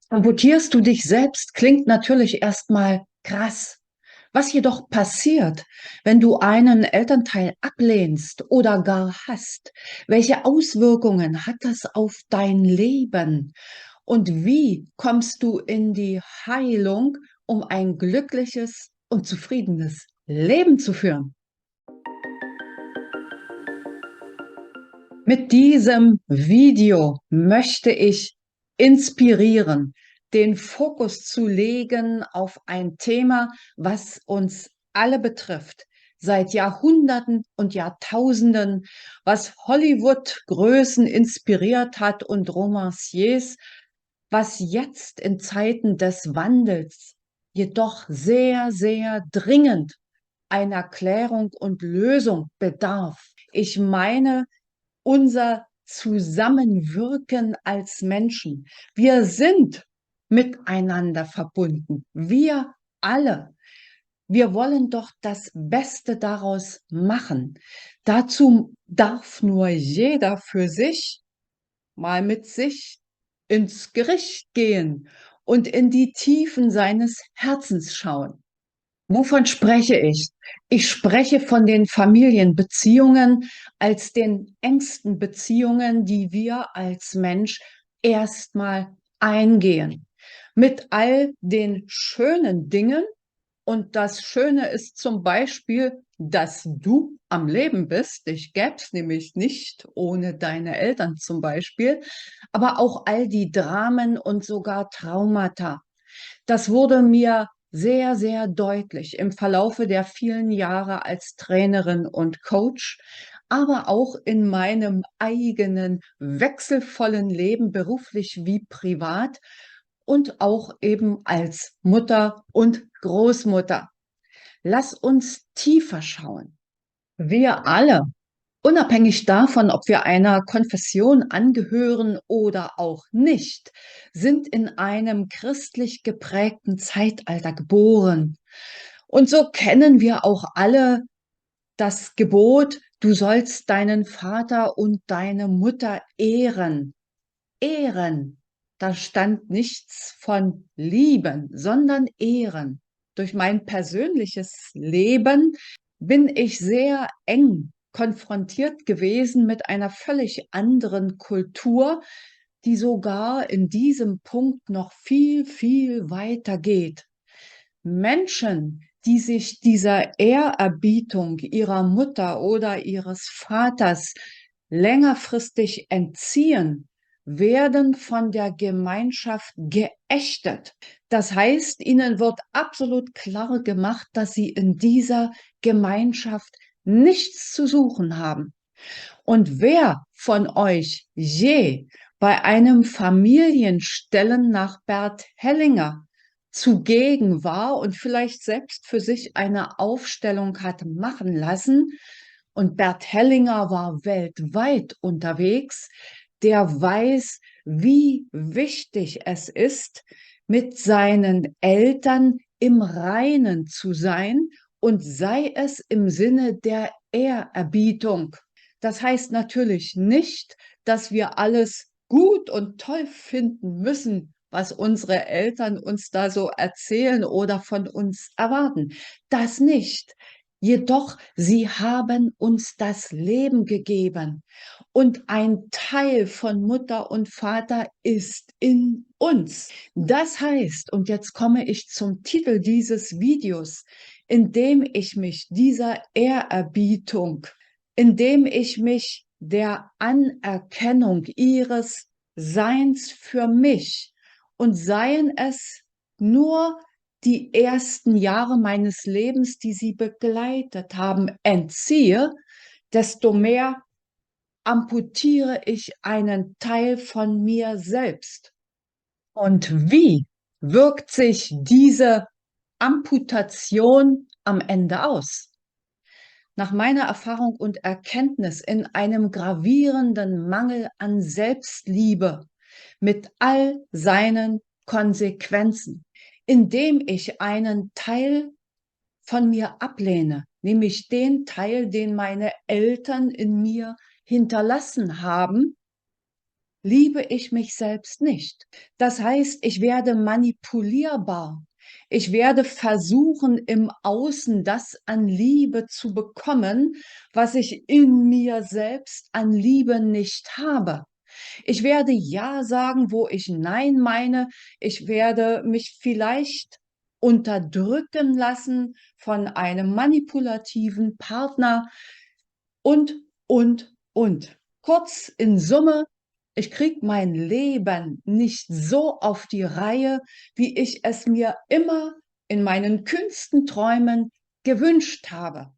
Sabotierst du dich selbst, klingt natürlich erstmal krass. Was jedoch passiert, wenn du einen Elternteil ablehnst oder gar hasst? Welche Auswirkungen hat das auf dein Leben? Und wie kommst du in die Heilung, um ein glückliches und zufriedenes Leben zu führen? Mit diesem Video möchte ich inspirieren, den Fokus zu legen auf ein Thema, was uns alle betrifft, seit Jahrhunderten und Jahrtausenden, was Hollywood-Größen inspiriert hat und Romanciers, was jetzt in Zeiten des Wandels jedoch sehr, sehr dringend einer Klärung und Lösung bedarf. Ich meine, unser Zusammenwirken als Menschen. Wir sind miteinander verbunden. Wir alle. Wir wollen doch das Beste daraus machen. Dazu darf nur jeder für sich mal mit sich ins Gericht gehen und in die Tiefen seines Herzens schauen. Wovon spreche ich? Ich spreche von den Familienbeziehungen als den engsten Beziehungen, die wir als Mensch erstmal eingehen. Mit all den schönen Dingen. Und das Schöne ist zum Beispiel, dass du am Leben bist. Dich gäbe es nämlich nicht ohne deine Eltern zum Beispiel. Aber auch all die Dramen und sogar Traumata. Das wurde mir sehr, sehr deutlich im Verlaufe der vielen Jahre als Trainerin und Coach, aber auch in meinem eigenen wechselvollen Leben, beruflich wie privat und auch eben als Mutter und Großmutter. Lass uns tiefer schauen. Wir alle, unabhängig davon, ob wir einer Konfession angehören oder auch nicht, sind in einem christlich geprägten Zeitalter geboren. Und so kennen wir auch alle das Gebot, du sollst deinen Vater und deine Mutter ehren. Ehren. Da stand nichts von lieben, sondern ehren. Durch mein persönliches Leben bin ich sehr eng konfrontiert gewesen mit einer völlig anderen Kultur, die sogar in diesem Punkt noch viel, viel weiter geht. Menschen, die sich dieser Ehrerbietung ihrer Mutter oder ihres Vaters längerfristig entziehen, werden von der Gemeinschaft geächtet. Das heißt, ihnen wird absolut klar gemacht, dass sie in dieser Gemeinschaft nichts zu suchen haben. Und wer von euch je bei einem Familienstellen nach Bert Hellinger zugegen war und vielleicht selbst für sich eine Aufstellung hat machen lassen, und Bert Hellinger war weltweit unterwegs, der weiß, wie wichtig es ist, mit seinen Eltern im Reinen zu sein, und sei es im Sinne der Ehrerbietung. Das heißt natürlich nicht, dass wir alles gut und toll finden müssen, was unsere Eltern uns da so erzählen oder von uns erwarten. Das nicht. Jedoch, sie haben uns das Leben gegeben. Und ein Teil von Mutter und Vater ist in uns. Das heißt, und jetzt komme ich zum Titel dieses Videos, indem ich mich dieser Ehrerbietung, indem ich mich der Anerkennung ihres Seins für mich, und seien es nur die ersten Jahre meines Lebens, die sie begleitet haben, entziehe, desto mehr amputiere ich einen Teil von mir selbst. Und wie wirkt sich diese Amputation am Ende aus? Nach meiner Erfahrung und Erkenntnis in einem gravierenden Mangel an Selbstliebe mit all seinen Konsequenzen, indem ich einen Teil von mir ablehne, nämlich den Teil, den meine Eltern in mir hinterlassen haben, liebe ich mich selbst nicht. Das heißt, ich werde manipulierbar. Ich werde versuchen, im Außen das an Liebe zu bekommen, was ich in mir selbst an Liebe nicht habe. Ich werde Ja sagen, wo ich Nein meine. Ich werde mich vielleicht unterdrücken lassen von einem manipulativen Partner und, und. Kurz in Summe, ich kriege mein Leben nicht so auf die Reihe, wie ich es mir immer in meinen kühnsten Träumen gewünscht habe.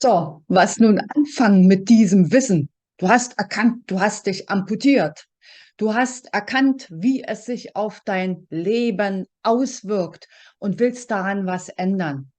So, was nun anfangen mit diesem Wissen? Du hast erkannt, du hast dich amputiert. Du hast erkannt, wie es sich auf dein Leben auswirkt und willst daran was ändern.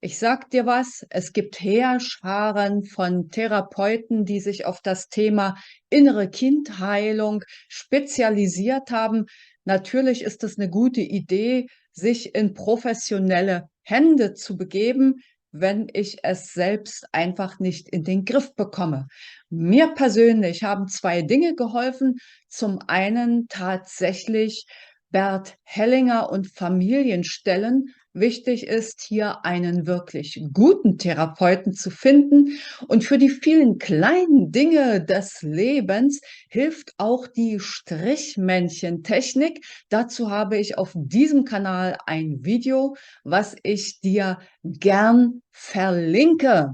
Ich sag dir was, es gibt Heerscharen von Therapeuten, die sich auf das Thema innere Kindheilung spezialisiert haben. Natürlich ist es eine gute Idee, sich in professionelle Hände zu begeben, wenn ich es selbst einfach nicht in den Griff bekomme. Mir persönlich haben zwei Dinge geholfen. Zum einen tatsächlich Bert Hellinger und Familienstellen. Wichtig ist, hier einen wirklich guten Therapeuten zu finden. Und für die vielen kleinen Dinge des Lebens hilft auch die Strichmännchentechnik. Dazu habe ich auf diesem Kanal ein Video, was ich dir gern verlinke.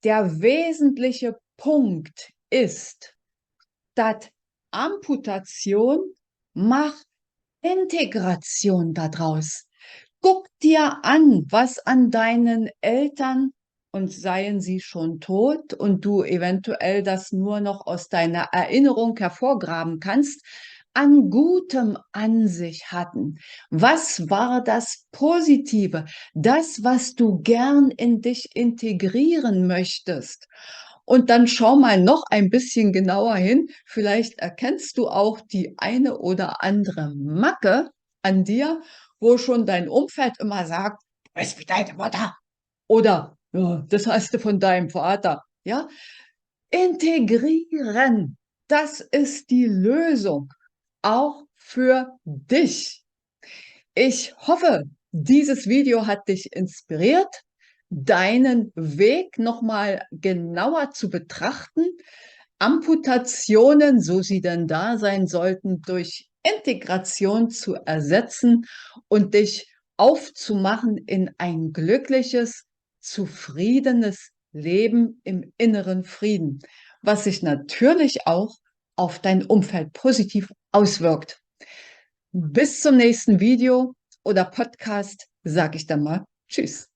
Der wesentliche Punkt ist, statt Amputation mach Integration daraus. Guck dir an, was an deinen Eltern, und seien sie schon tot und du eventuell das nur noch aus deiner Erinnerung hervorgraben kannst, an Gutem an sich hatten. Was war das Positive? Das, was du gern in dich integrieren möchtest. Und dann schau mal noch ein bisschen genauer hin. Vielleicht erkennst du auch die eine oder andere Macke an dir, wo schon dein Umfeld immer sagt, du bist wie deine Mutter. Oder, ja, das hast du von deinem Vater. Ja, integrieren. Das ist die Lösung. Auch für dich. Ich hoffe, dieses Video hat dich inspiriert, deinen Weg nochmal genauer zu betrachten, Amputationen, so sie denn da sein sollten, durch Integration zu ersetzen und dich aufzumachen in ein glückliches, zufriedenes Leben im inneren Frieden, was sich natürlich auch auf dein Umfeld positiv auswirkt. Bis zum nächsten Video oder Podcast, sage ich dann mal Tschüss.